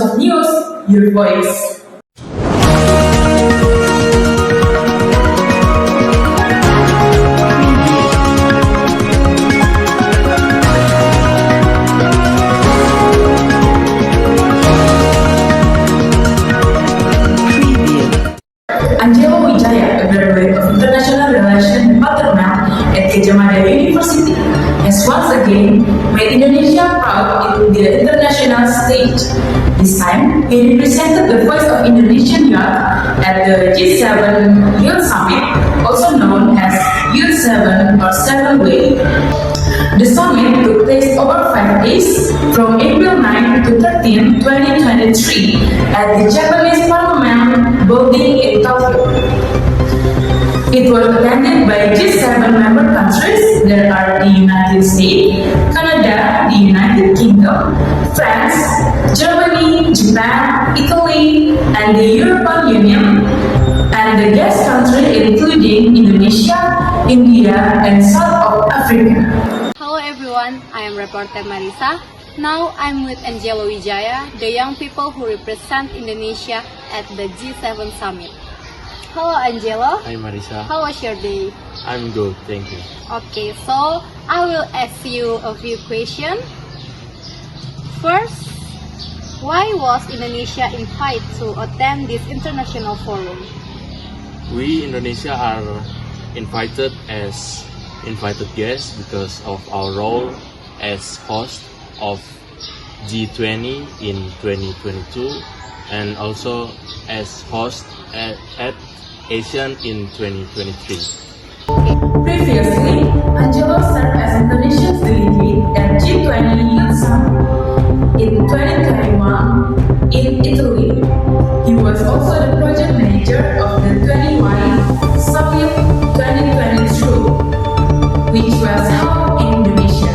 of News, your voice. Angelo Wijaya, a graduate of International Relations Department at Gadjah Mada University, has once again made Indonesia proud in the international stage. This time, he represented the voice of Indonesian youth at the G7 Youth Summit, also known as Youth 7 or 7 Way. The summit took place over 5 days from April 9 to 13, 2023 at the Japanese Parliament building in Tokyo. It was attended by G7 member countries. There are the United States, Canada, the United Kingdom, France, Germany, Japan, Italy, and the European Union, and the guest countries including Indonesia, India, and South of Africa. Hello everyone, I am reporter Marisa. Now I'm with Angelo Wijaya, the young people who represent Indonesia at the G7 Summit. Hello Angelo. Hi Marisa. How was your day? I'm good, thank you. Okay, so I will ask you a few questions. First, why was Indonesia invited to attend this international forum? We Indonesia are invited as invited guests because of our role as host of G20 in 2022 and also as host at Asian in 2023. Previously, Angelo served as Indonesia's delegate at G20 Youth Summit in 2021 in Italy. He was also the project manager of the 20Y Summit 2022, which was held in Indonesia.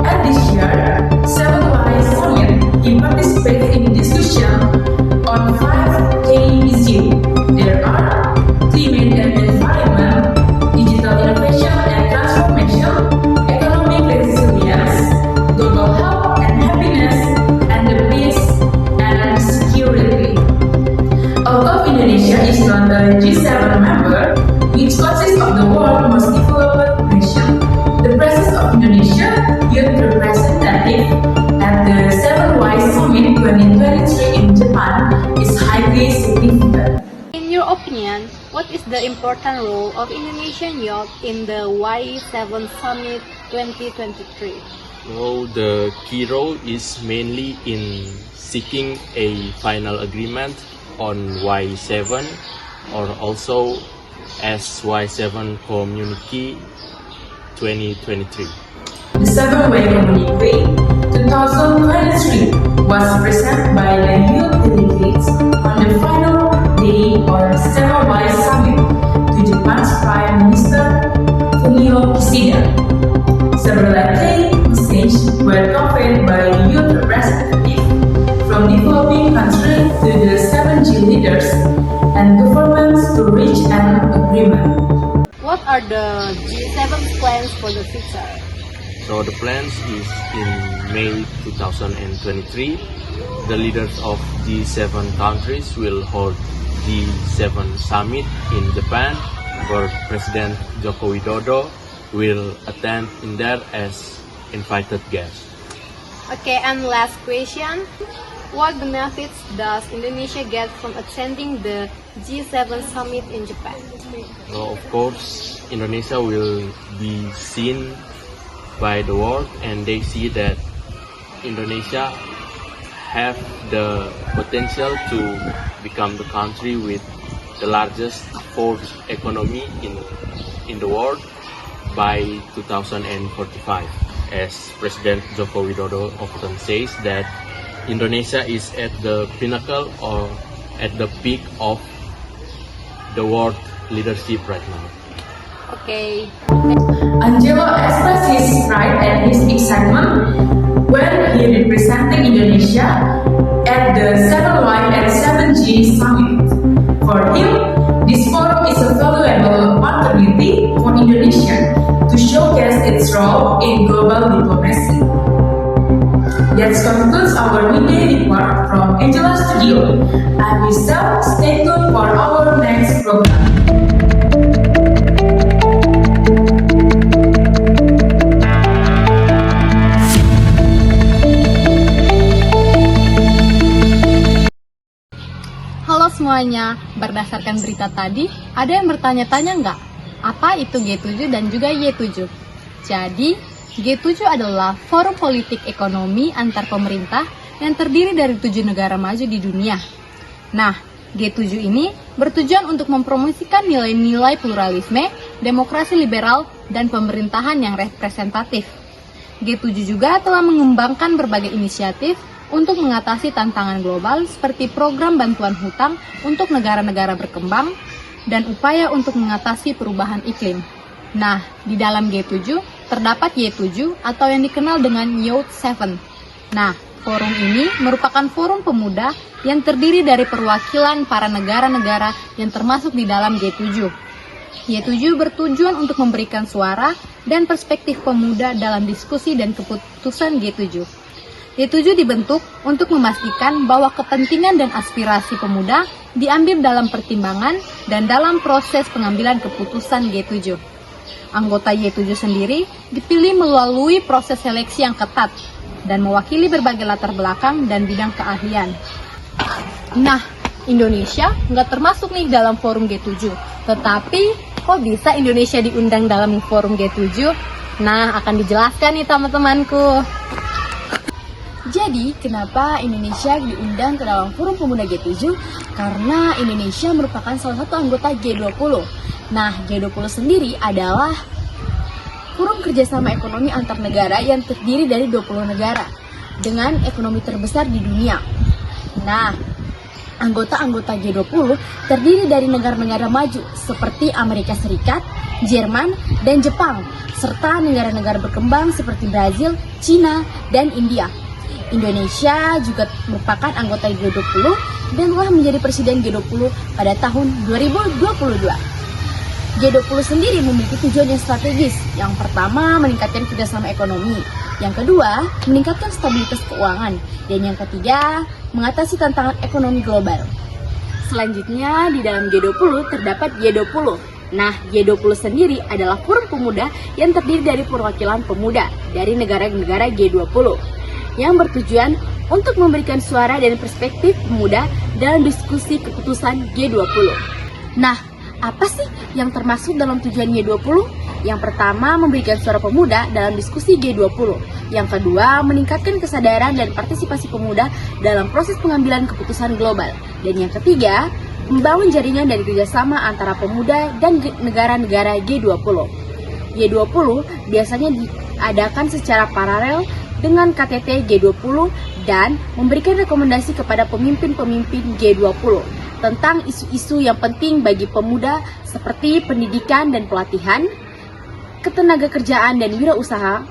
At this year, 7Y Summit, he participated in discussion on 5 key issues. There are climate and environment, digital innovation and transformation, economic resilience, global health and happiness, and the peace and security. Although Indonesia is not a G7 member, which consists of the world's most developed nation, the presence of Indonesia youth representative at the 7Y Summit 2023 in Japan is highly significant. In your opinion, what is the important role of Indonesian youth in the Y7 Summit 2023? So the key role is mainly in seeking a final agreement on Y7 or also as Y7 Communique 2023. The 7-Way Communique 2023 was presented by the youth delegates on the final day of 7Y Summit to Japan's Prime Minister Fumio Kishida. Several key messages were conveyed by youth representatives from developing countries to the 7G leaders and governments to reach an agreement. What are the G7's plans for the future? So the plans is in May 2023, the leaders of G7 countries will hold G7 Summit in Japan, where President Joko Widodo will attend in there as invited guest. Okay, and last question. What benefits does Indonesia get from attending the G7 Summit in Japan? So of course, Indonesia will be seen by the world and they see that Indonesia have the potential to become the country with the largest fourth economy in the world by 2045. As President Joko Widodo often says that Indonesia is at the pinnacle or at the peak of the world leadership right now. Okay. Angelo expressed his pride and his excitement when he represented Indonesia at the 7Y and 7G Summit. For him, this forum is a valuable opportunity for Indonesia to showcase its role in global diplomacy. That concludes our media report. report from Angela Studio. I'm Michelle. Stay tuned for our next program. Halo semuanya, berdasarkan berita tadi, ada yang bertanya-tanya nggak? Apa itu G7 dan juga Y7? Jadi, G7 adalah forum politik ekonomi antar pemerintah yang terdiri dari 7 negara maju di dunia. Nah, G7 ini bertujuan untuk mempromosikan nilai-nilai pluralisme, demokrasi liberal, dan pemerintahan yang representatif. G7 juga telah mengembangkan berbagai inisiatif untuk mengatasi tantangan global seperti program bantuan hutang untuk negara-negara berkembang dan upaya untuk mengatasi perubahan iklim. Nah, di dalam G7 terdapat Y7 atau yang dikenal dengan Youth 7. Nah, forum ini merupakan forum pemuda yang terdiri dari perwakilan para negara-negara yang termasuk di dalam G7. Y7 bertujuan untuk memberikan suara dan perspektif pemuda dalam diskusi dan keputusan G7. Y7 dibentuk untuk memastikan bahwa kepentingan dan aspirasi pemuda diambil dalam pertimbangan dan dalam proses pengambilan keputusan G7. Anggota Y7 sendiri dipilih melalui proses seleksi yang ketat dan mewakili berbagai latar belakang dan bidang keahlian. Nah, Indonesia nggak termasuk nih dalam forum G7, tetapi kok bisa Indonesia diundang dalam forum G7? Nah, akan dijelaskan nih teman-temanku. Jadi, kenapa Indonesia diundang ke dalam forum pemuda G7? Karena Indonesia merupakan salah satu anggota G20. Nah, G20 sendiri adalah forum kerjasama ekonomi antar negara yang terdiri dari 20 negara dengan ekonomi terbesar di dunia. Nah, anggota-anggota G20 terdiri dari negara-negara maju seperti Amerika Serikat, Jerman, dan Jepang, serta negara-negara berkembang seperti Brazil, Cina, dan India. Indonesia juga merupakan anggota G20 dan telah menjadi presiden G20 pada tahun 2022. G20 sendiri memiliki tujuan yang strategis. Yang pertama, meningkatkan kerjasama ekonomi. Yang kedua, meningkatkan stabilitas keuangan. Dan yang ketiga, mengatasi tantangan ekonomi global. Selanjutnya, di dalam G20 terdapat Y20. Nah, G20 sendiri adalah forum pemuda yang terdiri dari perwakilan pemuda dari negara-negara G20 yang bertujuan untuk memberikan suara dan perspektif pemuda dalam diskusi keputusan G20. Nah, apa sih yang termasuk dalam tujuan G20? Yang pertama, memberikan suara pemuda dalam diskusi G20. Yang kedua, meningkatkan kesadaran dan partisipasi pemuda dalam proses pengambilan keputusan global. Dan yang ketiga, membangun jaringan dan kerjasama antara pemuda dan negara-negara G20. G20 biasanya diadakan secara paralel dengan KTT G20 dan memberikan rekomendasi kepada pemimpin-pemimpin G20 tentang isu-isu yang penting bagi pemuda seperti pendidikan dan pelatihan, ketenagakerjaan dan wirausaha,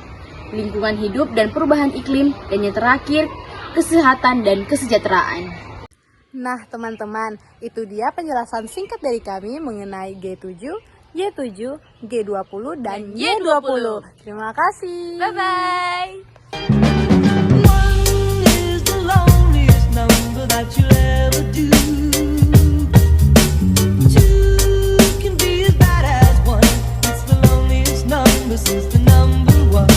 lingkungan hidup dan perubahan iklim, dan yang terakhir, kesehatan dan kesejahteraan. Nah teman-teman, itu dia penjelasan singkat dari kami mengenai G7, Y7, G20, dan Y20. Terima kasih. Bye-bye. One is the loneliest number that you'll ever do. Two can be as bad as one. It's the loneliest number since the number one.